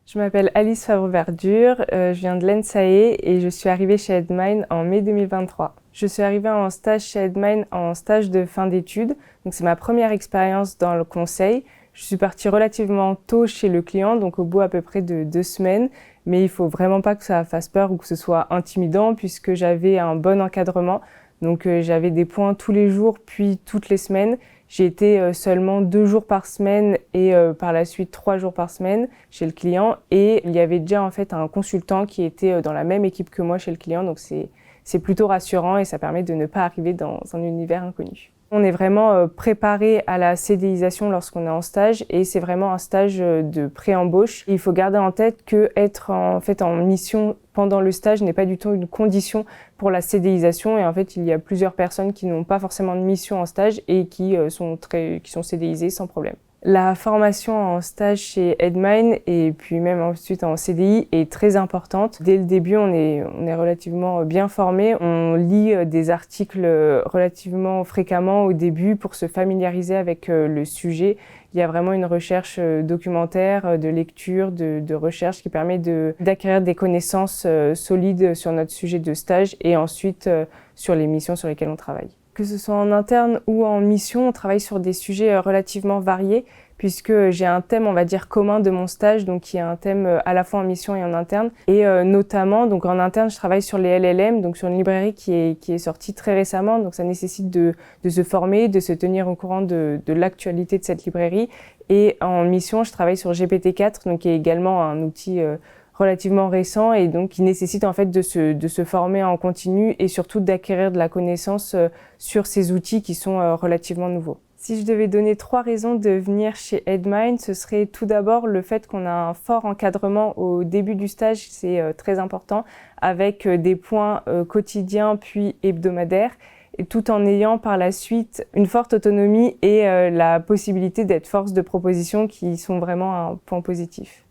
Je m'appelle Alice Favre-Verdure, je viens de l'ENSAE et je suis arrivée chez Edmind en mai 2023. Je suis arrivée en stage chez Edmind en stage de fin d'études, donc c'est ma première expérience dans le conseil. Je suis partie relativement tôt chez le client, donc au bout à peu près de 2 semaines, mais il faut vraiment pas que ça fasse peur ou que ce soit intimidant puisque j'avais un bon encadrement. Donc j'avais des points tous les jours puis toutes les semaines. J'ai été seulement 2 jours par semaine et par la suite 3 jours par semaine chez le client. Et il y avait déjà en fait un consultant qui était dans la même équipe que moi chez le client. Donc c'est plutôt rassurant et ça permet de ne pas arriver dans un univers inconnu. On est vraiment préparé à la CDIsation lorsqu'on est en stage et c'est vraiment un stage de pré-embauche. Il faut garder en tête que être en mission pendant le stage n'est pas du tout une condition pour la CDIsation et en fait il y a plusieurs personnes qui n'ont pas forcément de mission en stage et qui sont CDIsées sans problème. La formation en stage chez Edmind et puis même ensuite en CDI est très importante. Dès le début, on est relativement bien formé. On lit des articles relativement fréquemment au début pour se familiariser avec le sujet. Il y a vraiment une recherche documentaire, de lecture, de recherche qui permet d'acquérir des connaissances solides sur notre sujet de stage et ensuite sur les missions sur lesquelles on travaille. Que ce soit en interne ou en mission, on travaille sur des sujets relativement variés puisque j'ai un thème, on va dire, commun de mon stage, donc qui est un thème à la fois en mission et en interne. Et notamment, donc en interne, je travaille sur les LLM, donc sur une librairie qui est sortie très récemment, donc ça nécessite de se former, de se tenir au courant de l'actualité de cette librairie. Et en mission, je travaille sur GPT-4, donc qui est également un outil relativement récent et donc qui nécessite en fait de se former en continu et surtout d'acquérir de la connaissance sur ces outils qui sont relativement nouveaux. Si je devais donner 3 raisons de venir chez Edmind, ce serait tout d'abord le fait qu'on a un fort encadrement au début du stage, c'est très important, avec des points quotidiens puis hebdomadaires, et tout en ayant par la suite une forte autonomie et la possibilité d'être force de proposition qui sont vraiment un point positif.